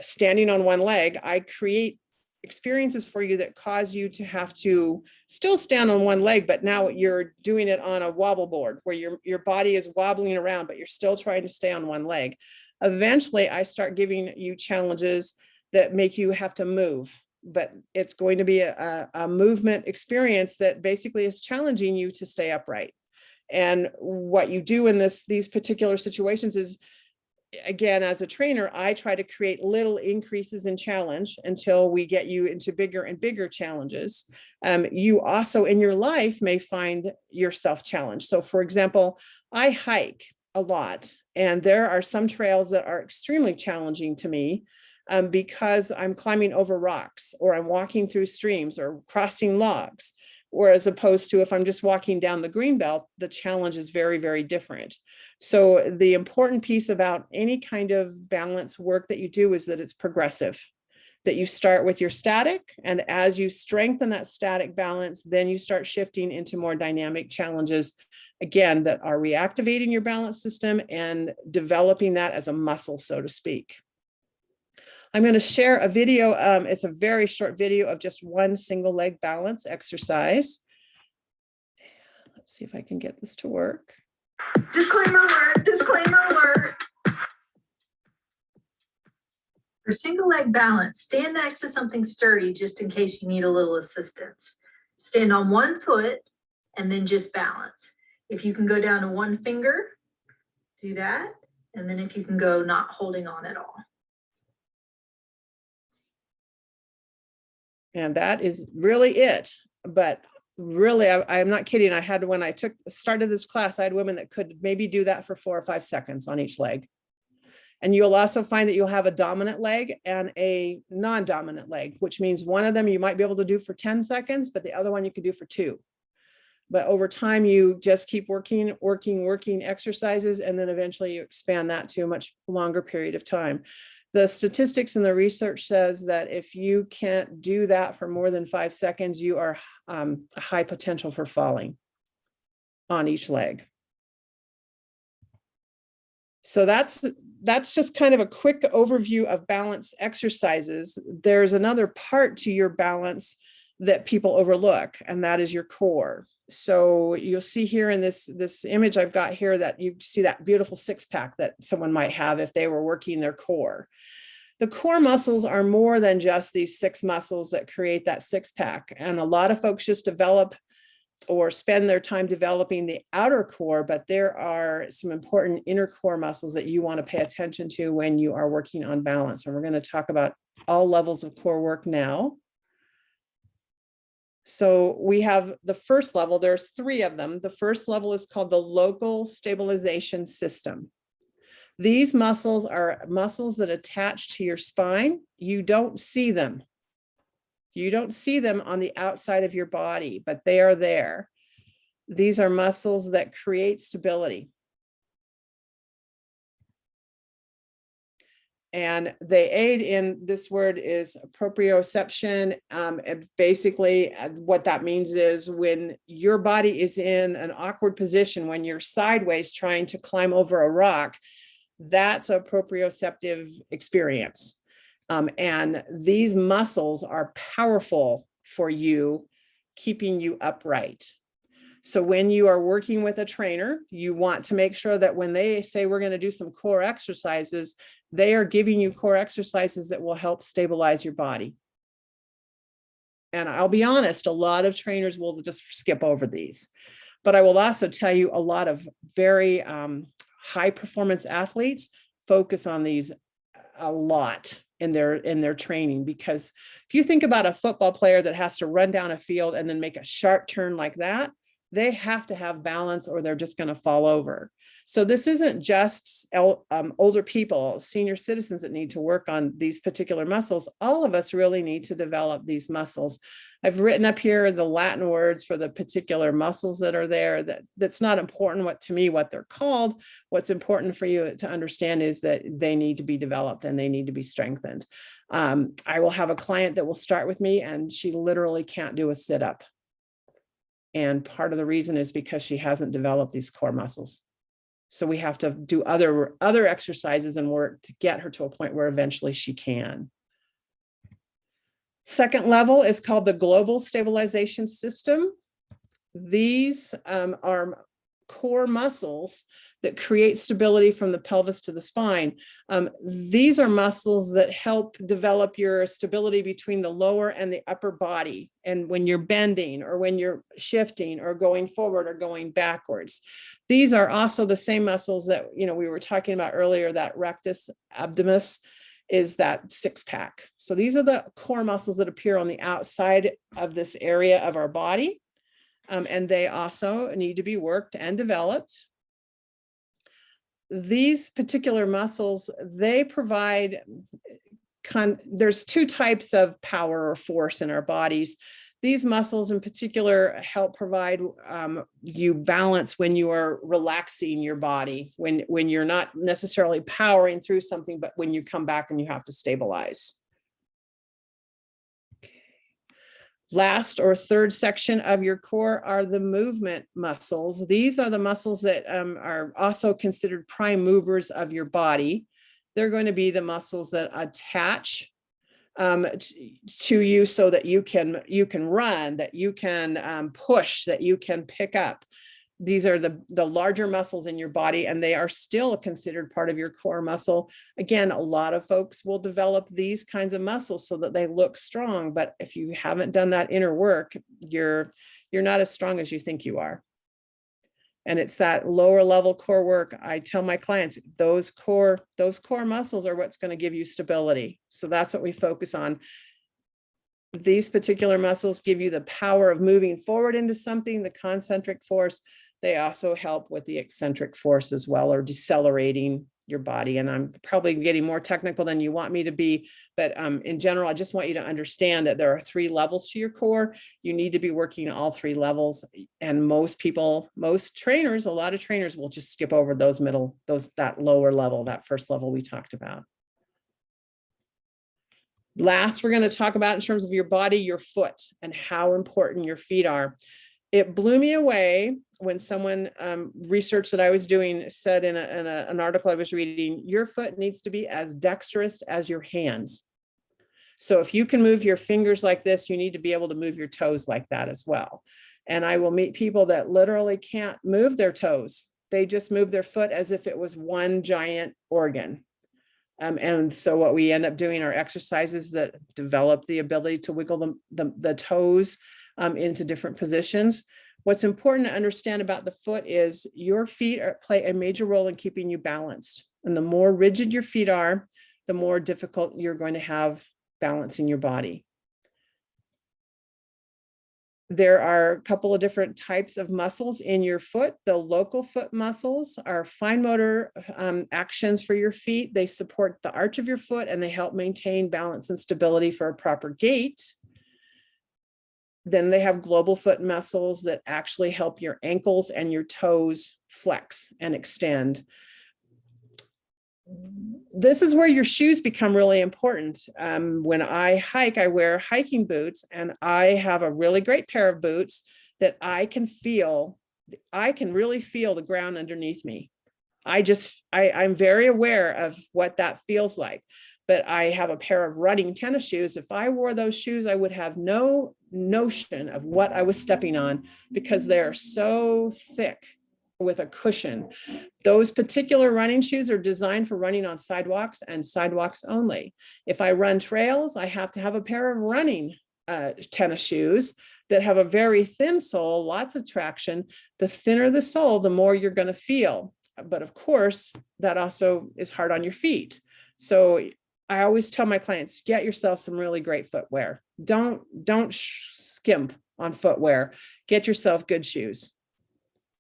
standing on one leg, I create experiences for you that cause you to have to still stand on one leg, but now you're doing it on a wobble board where your body is wobbling around, but you're still trying to stay on one leg. Eventually, I start giving you challenges that make you have to move, but it's going to be a movement experience that basically is challenging you to stay upright. And what you do in these particular situations is, again, as a trainer, I try to create little increases in challenge until we get you into bigger and bigger challenges. You also in your life may find yourself challenged. So for example, I hike a lot, and there are some trails that are extremely challenging to me because I'm climbing over rocks, or I'm walking through streams, or crossing logs. Whereas opposed to if I'm just walking down the greenbelt, the challenge is very, very different. So the important piece about any kind of balance work that you do is that it's progressive, that you start with your static, and as you strengthen that static balance, then you start shifting into more dynamic challenges, again, that are reactivating your balance system and developing that as a muscle, so to speak. I'm going to share a video. It's a very short video of just one single leg balance exercise. Let's see if I can get this to work. Disclaimer alert, disclaimer alert. For single leg balance, stand next to something sturdy just in case you need a little assistance. Stand on one foot and then just balance. If you can go down to one finger, do that. And then if you can go not holding on at all. And that is really it. But really, I'm not kidding. I had, when I started this class, I had women that could maybe do that for 4 or 5 seconds on each leg. And you'll also find that you'll have a dominant leg and a non-dominant leg, which means one of them you might be able to do for 10 seconds, but the other one you can do for 2. But over time, you just keep working exercises, and then eventually you expand that to a much longer period of time. The statistics and the research says that if you can't do that for more than 5 seconds, you are a high potential for falling on each leg. So that's that's just kind of a quick overview of balance exercises. There's another part to your balance that people overlook, and that is your core. So you'll see here in this image I've got here that you see that beautiful six-pack that someone might have if they were working their core. The core muscles are more than just these 6 muscles that create that six-pack. And a lot of folks just develop or spend their time developing the outer core, but there are some important inner core muscles that you want to pay attention to when you are working on balance. And we're going to talk about all levels of core work now. So we have the first level, there's 3 of them. The first level is called the local stabilization system. These muscles are muscles that attach to your spine. You don't see them. You don't see them on the outside of your body, but they are there. These are muscles that create stability. And they aid in, this word is proprioception. And basically what that means is when your body is in an awkward position, when you're sideways trying to climb over a rock, that's a proprioceptive experience. And these muscles are powerful for you, keeping you upright. So when you are working with a trainer, you want to make sure that when they say we're going to do some core exercises, they are giving you core exercises that will help stabilize your body. And I'll be honest, a lot of trainers will just skip over these. But I will also tell you a lot of very high performance athletes focus on these a lot in their training, because if you think about a football player that has to run down a field and then make a sharp turn like that, they have to have balance or they're just going to fall over. So this isn't just older people, senior citizens that need to work on these particular muscles. All of us really need to develop these muscles. I've written up here the Latin words for the particular muscles that are there. That's not important to me what they're called. What's important for you to understand is that they need to be developed and they need to be strengthened. I will have a client that will start with me and she literally can't do a sit-up. And part of the reason is because she hasn't developed these core muscles. So we have to do other exercises and work to get her to a point where eventually she can. Second level is called the global stabilization system. These are core muscles that create stability from the pelvis to the spine. These are muscles that help develop your stability between the lower and the upper body. And when you're bending or when you're shifting or going forward or going backwards. These are also the same muscles that, we were talking about earlier, that rectus abdominis is that six-pack. So these are the core muscles that appear on the outside of this area of our body. And they also need to be worked and developed. These particular muscles, they provide, there's 2 types of power or force in our bodies. These muscles in particular help provide you balance when you are relaxing your body, when you're not necessarily powering through something, but when you come back and you have to stabilize. Last or third section of your core are the movement muscles. These are the muscles that are also considered prime movers of your body. They're going to be the muscles that attach to you so that you can run, that you can push, that you can pick up. These are the larger muscles in your body, and they are still considered part of your core muscle. Again, a lot of folks will develop these kinds of muscles so that they look strong, but if you haven't done that inner work, you're not as strong as you think you are. And it's that lower level core work. I tell my clients, those core muscles are what's going to give you stability. So that's what we focus on. These particular muscles give you the power of moving forward into something, the concentric force. They also help with the eccentric force as well, or decelerating your body. And I'm probably getting more technical than you want me to be, but in general, I just want you to understand that there are 3 levels to your core. You need to be working all 3 levels. And most trainers, a lot of trainers will just skip over that lower level, that first level we talked about. Last, we're going to talk about in terms of your body, your foot, and how important your feet are. it blew me away when someone research that I was doing said in an article I was reading, your foot needs to be as dexterous as your hands. So if you can move your fingers like this, you need to be able to move your toes like that as well. And I will meet people that literally can't move their toes. They just move their foot as if it was one giant organ. And so what we end up doing are exercises that develop the ability to wiggle the toes into different positions. What's important to understand about the foot is your feet play a major role in keeping you balanced. And the more rigid your feet are, the more difficult you're going to have balancing your body. There are a couple of different types of muscles in your foot. The local foot muscles are fine motor actions for your feet. They support the arch of your foot and they help maintain balance and stability for a proper gait. Then they have global foot muscles that actually help your ankles and your toes flex and extend. This is where your shoes become really important. When I hike, I wear hiking boots, and I have a really great pair of boots that I can really feel the ground underneath me. I'm very aware of what that feels like. But I have a pair of running tennis shoes. If I wore those shoes, I would have no notion of what I was stepping on because they're so thick with a cushion. Those particular running shoes are designed for running on sidewalks and sidewalks only. If I run trails, I have to have a pair of running tennis shoes that have a very thin sole, lots of traction. The thinner the sole, the more you're going to feel. But of course, that also is hard on your feet. So I always tell my clients, get yourself some really great footwear. Don't skimp on footwear. Get yourself good shoes,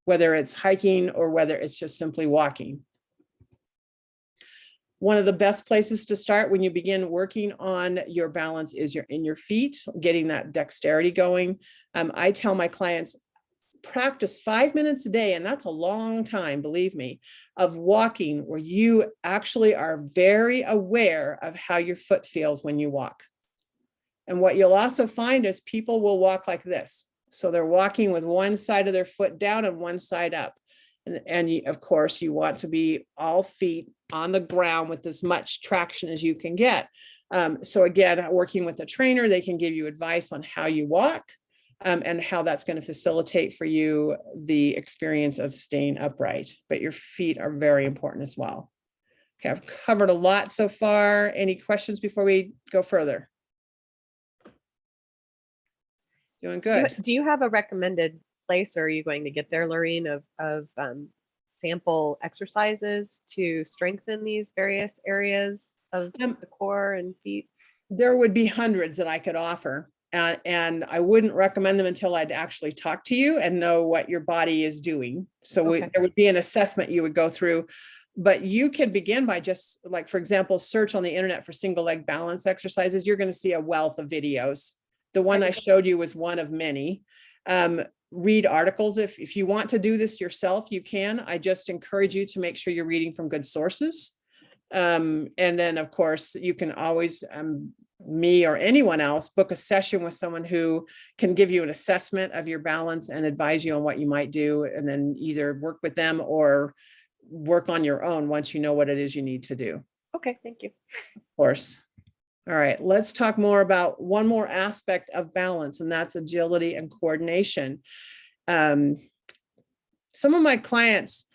whether it's hiking or whether it's just simply walking. One of the best places to start when you begin working on your balance is in your feet, getting that dexterity going. I tell my clients, practice 5 minutes a day, and that's a long time, believe me, of walking where you actually are very aware of how your foot feels when you walk. And what you'll also find is people will walk like this. So they're walking with one side of their foot down and one side up. And of course, you want to be all feet on the ground with as much traction as you can get. So again, working with a trainer, they can give you advice on how you walk and how that's going to facilitate for you the experience of staying upright. But your feet are very important as well. Okay, I've covered a lot so far. Any questions before we go further? Doing good. Do you have a recommended place, or are you going to get there, Laureen, of sample exercises to strengthen these various areas of the core and feet? There would be hundreds that I could offer. And I wouldn't recommend them until I'd actually talk to you and know what your body is doing. So there would be an assessment you would go through, but you can begin by just, like, for example, search on the internet for single leg balance exercises. You're going to see a wealth of videos. The one I showed you was one of many. Read articles. If you want to do this yourself, you can. I just encourage you to make sure you're reading from good sources. And then, of course, you can always, me or anyone else, book a session with someone who can give you an assessment of your balance and advise you on what you might do, and then either work with them or work on your own once you know what it is you need to do. Okay, thank you. Of course. All right, let's talk more about one more aspect of balance, and that's agility and coordination. Some of my clients,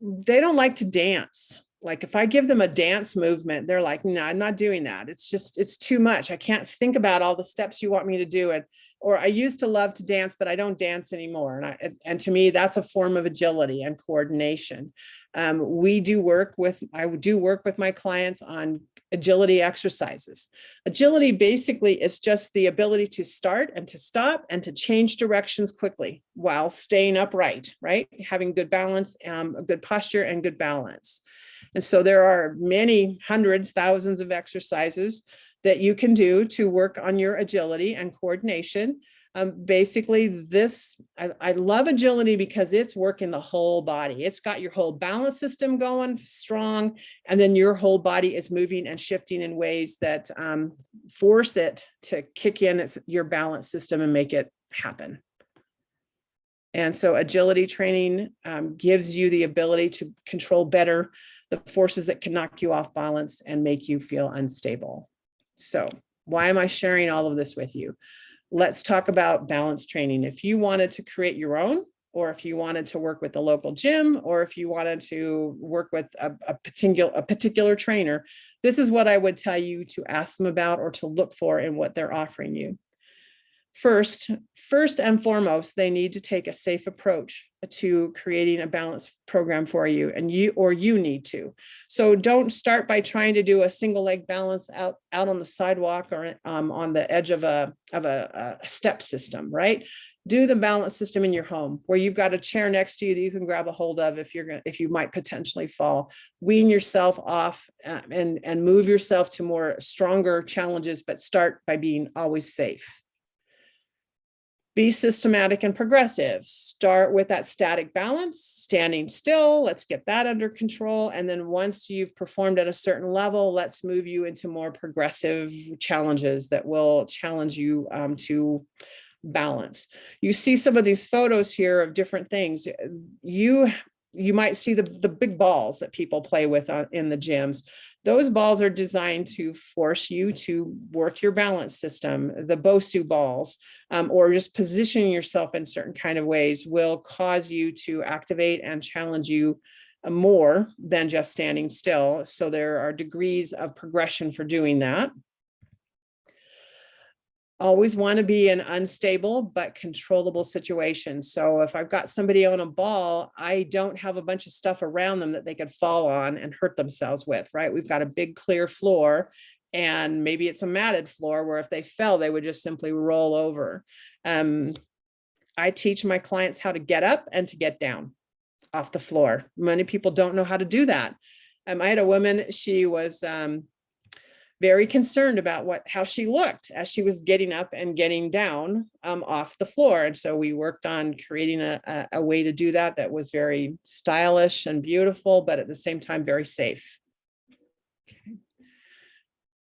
they don't like to dance. Like if I give them a dance movement, they're like, no, I'm not doing that. It's too much. I can't think about all the steps you want me to do it. Or I used to love to dance, but I don't dance anymore. And to me, that's a form of agility and coordination. I do work with my clients on agility exercises. Agility basically is just the ability to start and to stop and to change directions quickly while staying upright, right? Having good balance, a good posture and good balance. And so there are many hundreds, thousands of exercises that you can do to work on your agility and coordination. Basically, I love agility because it's working the whole body. It's got your whole balance system going strong, and then your whole body is moving and shifting in ways that force it to kick in your balance system and make it happen. And so agility training gives you the ability to control better the forces that can knock you off balance and make you feel unstable. So why am I sharing all of this with you? Let's talk about balance training. If you wanted to create your own, or if you wanted to work with the local gym, or if you wanted to work with a particular trainer, this is what I would tell you to ask them about or to look for in what they're offering you. First and foremost, they need to take a safe approach to creating a balance program for you, and you need to. So don't start by trying to do a single leg balance out on the sidewalk or on the edge of a step system, right? Do the balance system in your home where you've got a chair next to you that you can grab a hold of if you might potentially fall. Wean yourself off and move yourself to more stronger challenges, but start by being always safe. Be systematic and progressive. Start with that static balance, standing still. Let's get that under control. And then once you've performed at a certain level, let's move you into more progressive challenges that will challenge you to balance. You see some of these photos here of different things. You might see the big balls that people play with in the gyms. Those balls are designed to force you to work your balance system. The BOSU balls, or just positioning yourself in certain kind of ways, will cause you to activate and challenge you more than just standing still. So there are degrees of progression for doing that. Always want to be in unstable but controllable situations. So if I've got somebody on a ball, I don't have a bunch of stuff around them that they could fall on and hurt themselves with, right? We've got a big clear floor, and maybe it's a matted floor where if they fell, they would just simply roll over. I teach my clients how to get up and to get down off the floor. Many people don't know how to do that. I had a woman, she was very concerned about how she looked as she was getting up and getting down off the floor. And so we worked on creating a way to do that was very stylish and beautiful, but at the same time, very safe. Okay.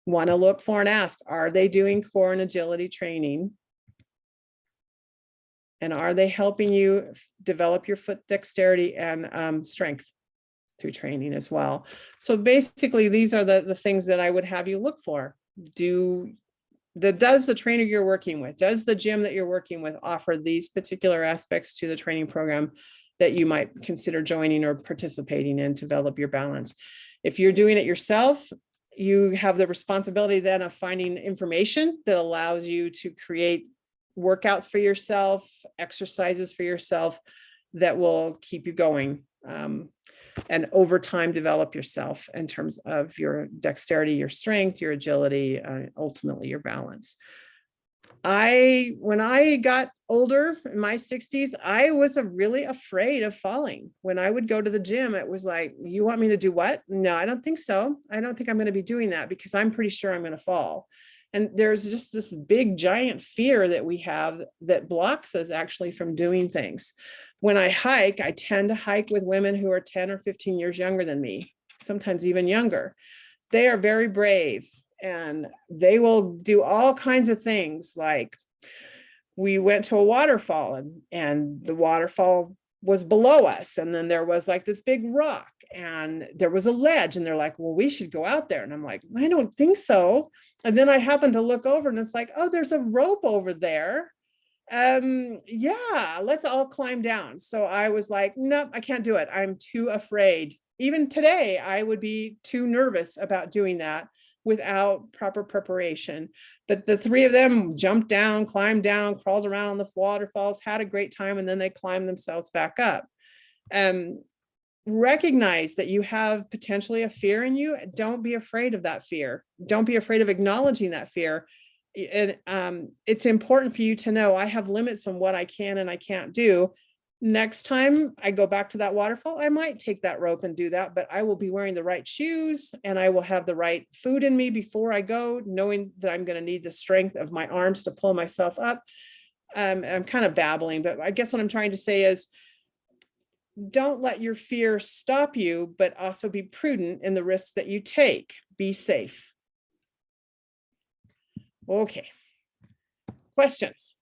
Want to look for and ask, are they doing core and agility training? And are they helping you develop your foot dexterity and strength through training as well? So basically, these are the things that I would have you look for. Does the trainer you're working with, does the gym that you're working with offer these particular aspects to the training program that you might consider joining or participating in to develop your balance? If you're doing it yourself, you have the responsibility then of finding information that allows you to create workouts for yourself, exercises for yourself that will keep you going. And over time, develop yourself in terms of your dexterity, your strength, your agility, ultimately your balance. When I got older in my 60s, I was really afraid of falling. When I would go to the gym, it was like, you want me to do what? No, I don't think so. I don't think I'm going to be doing that because I'm pretty sure I'm going to fall. And there's just this big giant fear that we have that blocks us actually from doing things. When I hike, I tend to hike with women who are 10 or 15 years younger than me, sometimes even younger. They are very brave and they will do all kinds of things. Like we went to a waterfall and the waterfall was below us. And then there was like this big rock and there was a ledge and they're like, well, we should go out there. And I'm like, I don't think so. And then I happened to look over and it's like, oh, there's a rope over there. Yeah, let's all climb down. So I was like, nope, I can't do it. I'm too afraid. Even today, I would be too nervous about doing that without proper preparation. But the three of them jumped down, climbed down, crawled around on the waterfalls, had a great time, and then they climbed themselves back up. Recognize that you have potentially a fear in you. Don't be afraid of that fear. Don't be afraid of acknowledging that fear. And it's important for you to know I have limits on what I can and I can't do. Next time I go back to that waterfall, I might take that rope and do that, but I will be wearing the right shoes and I will have the right food in me before I go, knowing that I'm going to need the strength of my arms to pull myself up. I'm kind of babbling, but I guess what I'm trying to say is don't let your fear stop you, but also be prudent in the risks that you take. Be safe. Okay. Questions?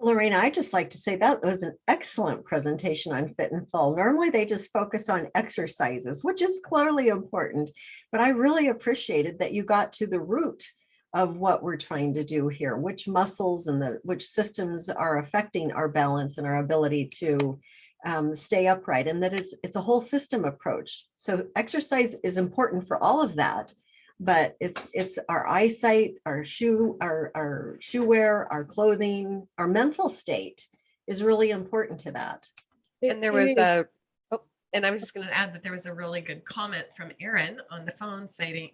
Lorraine, I'd just like to say that was an excellent presentation on Fit and Full. Normally they just focus on exercises, which is clearly important, but I really appreciated that you got to the root of what we're trying to do here, which muscles and which systems are affecting our balance and our ability to stay upright, and that it's a whole system approach. So exercise is important for all of that, but it's our eyesight, our shoe wear, our clothing, our mental state is really important to that. And there was a, oh, and I was just going to add that there was a really good comment from Erin on the phone stating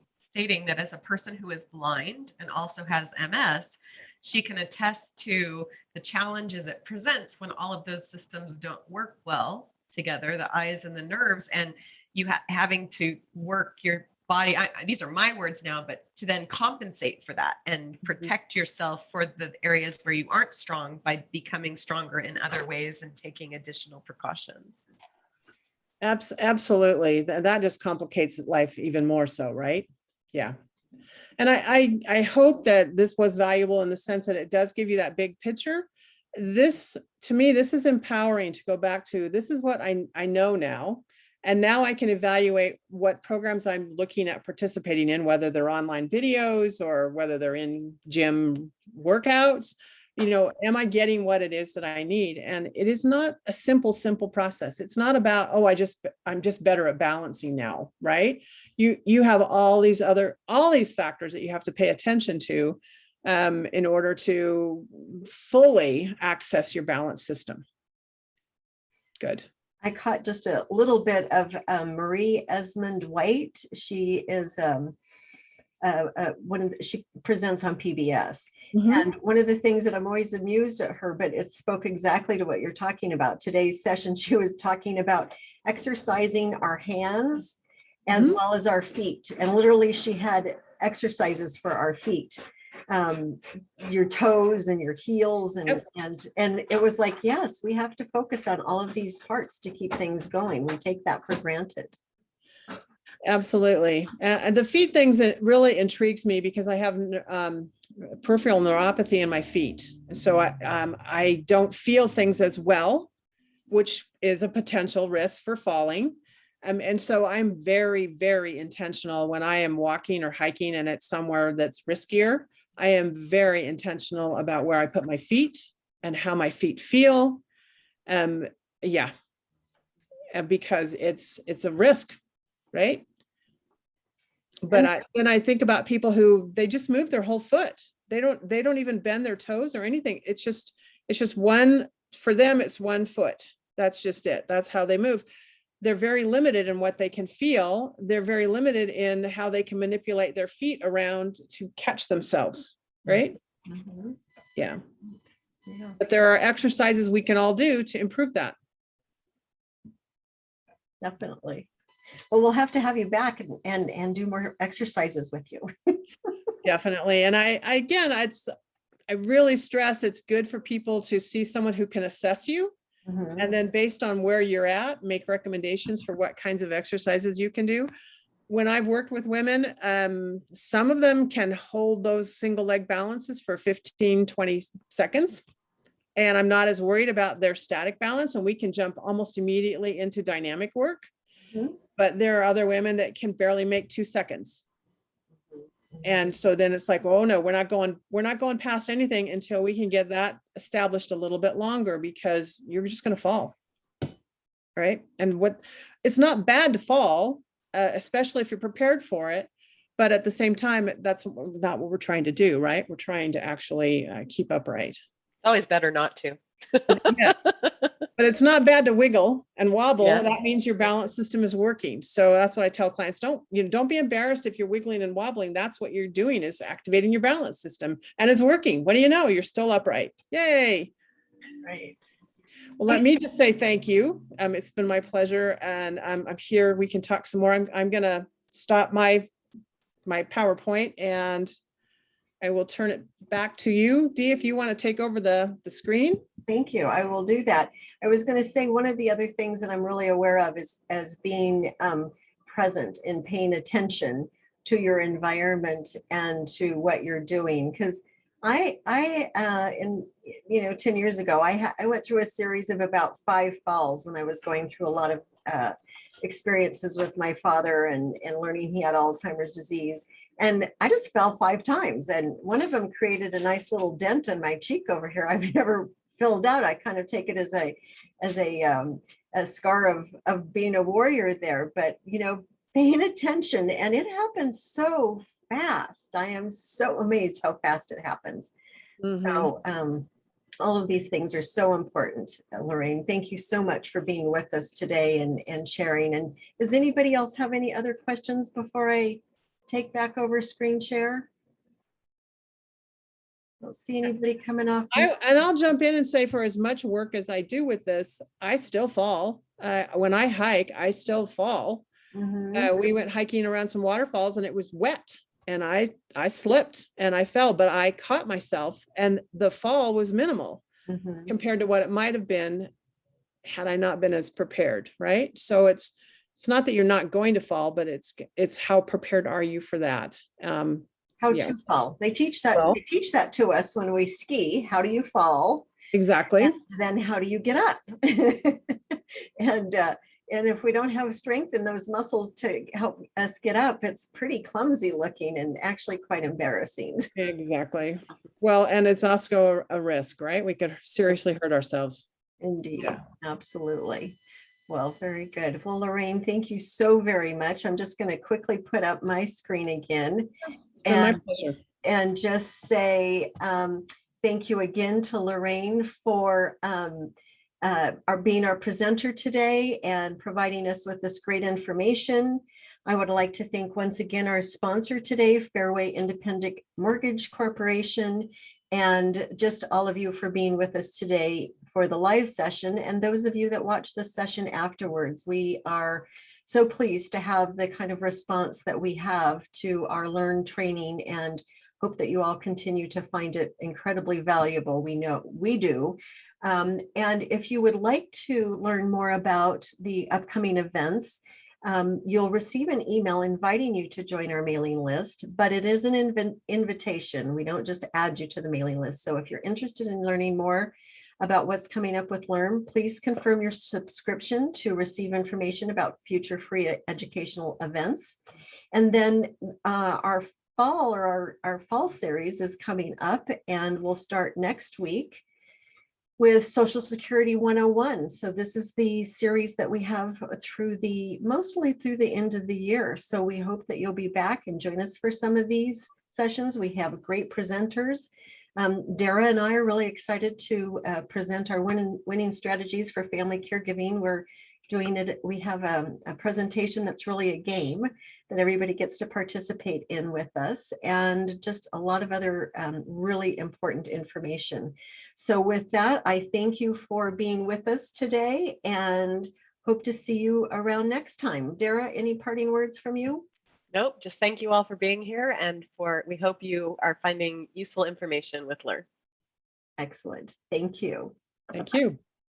that as a person who is blind and also has MS, she can attest to the challenges it presents when all of those systems don't work well together, the eyes and the nerves, and you having to work your body. These are my words now, but to then compensate for that and protect yourself for the areas where you aren't strong by becoming stronger in other ways and taking additional precautions. Absolutely. That just complicates life even more so, right? Yeah. And I hope that this was valuable in the sense that it does give you that big picture. This, to me, this is empowering to go back to, this is what I know now. And now I can evaluate what programs I'm looking at participating in, whether they're online videos or whether they're in gym workouts. You know, am I getting what it is that I need? And it is not a simple process. It's not about, oh, I'm just better at balancing now, right? You have all these factors that you have to pay attention to in order to fully access your balance system. Good. I caught just a little bit of Marie Esmond White. She is she presents on PBS. Mm-hmm. And one of the things that I'm always amused at her, but it spoke exactly to what you're talking about. Today's session, she was talking about exercising our hands as mm-hmm. well as our feet. And literally she had exercises for our feet. Your toes and your heels and yep. and it was like, yes, we have to focus on all of these parts to keep things going. We take that for granted. Absolutely. And the feet things, that really intrigues me because I have peripheral neuropathy in my feet. So I don't feel things as well, which is a potential risk for falling. And so I'm very, very intentional when I am walking or hiking and it's somewhere that's riskier. I am very intentional about where I put my feet and how my feet feel. Yeah, because it's a risk, right? But then I think about people who they just move their whole foot. They don't even bend their toes or anything. It's just one, for them, it's one foot. That's just it. That's how they move. They're very limited in what they can feel. They're very limited in how they can manipulate their feet around to catch themselves, right? Mm-hmm. Yeah. But there are exercises we can all do to improve that. Definitely. Well, we'll have to have you back and do more exercises with you. Definitely. And I really stress it's good for people to see someone who can assess you. Mm-hmm. And then based on where you're at, make recommendations for what kinds of exercises you can do. When I've worked with women, some of them can hold those single leg balances for 15, 20 seconds. And I'm not as worried about their static balance, and we can jump almost immediately into dynamic work. Mm-hmm. But there are other women that can barely make 2 seconds. And so then it's like, oh no, we're not going past anything until we can get that established a little bit longer, because you're just going to fall. Right. And it's not bad to fall, especially if you're prepared for it. But at the same time, that's not what we're trying to do. Right. We're trying to actually keep upright. It's always better not to. Yes. But it's not bad to wiggle and wobble. Yeah. That means your balance system is working. So that's what I tell clients. Don't be embarrassed if you're wiggling and wobbling. That's what you're doing, is activating your balance system, and it's working. What do you know? You're still upright. Yay. Right. Well, let me just say thank you. It's been my pleasure, and I'm here. We can talk some more. I'm going to stop my PowerPoint, and I will turn it back to you, Dee, if you want to take over the screen. Thank you. I will do that. I was going to say, one of the other things that I'm really aware of is as being present and paying attention to your environment and to what you're doing. Because In, 10 years ago, I went through a series of about 5 falls when I was going through a lot of experiences with my father and learning he had Alzheimer's disease. And I just fell 5 times. And one of them created a nice little dent in my cheek over here. I've never filled out. I kind of take it as a scar of being a warrior there. But, paying attention, and it happens so fast. I am so amazed how fast it happens. So all of these things are so important. Laureen, thank you so much for being with us today and sharing. And does anybody else have any other questions before I take back over screen share? I don't see anybody coming off. And I'll jump in and say, for as much work as I do with this, I still fall. When I hike, I still fall. We went hiking around some waterfalls and it was wet. And I slipped and I fell, but I caught myself, and the fall was minimal compared to what it might have been had I not been as prepared, right? So it's not that you're not going to fall, but it's how prepared are you for that? How to fall. They teach that. They teach that to us when we ski. How do you fall? Exactly. And then how do you get up? And if we don't have strength in those muscles to help us get up, it's pretty clumsy looking and actually quite embarrassing. Exactly. Well, and it's also a risk, right? We could seriously hurt ourselves. Indeed. Absolutely. Well, very good. Well, Laureen, thank you so very much. I'm just going to quickly put up my screen again. It's been my pleasure. And just say thank you again to Laureen for being our presenter today and providing us with this great information. I would like to thank once again our sponsor today, Fairway Independent Mortgage Corporation, and just all of you for being with us today for the live session. And those of you that watch this session afterwards, we are so pleased to have the kind of response that we have to our Learn training, and hope that you all continue to find it incredibly valuable. We know we do. And if you would like to learn more about the upcoming events, you'll receive an email inviting you to join our mailing list, but it is an invitation. We don't just add you to the mailing list. So if you're interested in learning more about what's coming up with Learn, please confirm your subscription to receive information about future free educational events. And then our fall series is coming up, and we'll start next week with Social Security 101. So this is the series that we have mostly through the end of the year. So we hope that you'll be back and join us for some of these sessions. We have great presenters. Dara and I are really excited to present our winning strategies for family caregiving. We're doing it. We have a presentation that's really a game that everybody gets to participate in with us, and just a lot of other really important information. So with that, I thank you for being with us today and hope to see you around next time. Dara, any parting words from you? Nope, just thank you all for being here, and we hope you are finding useful information with Learn. Excellent. Thank you. Thank you.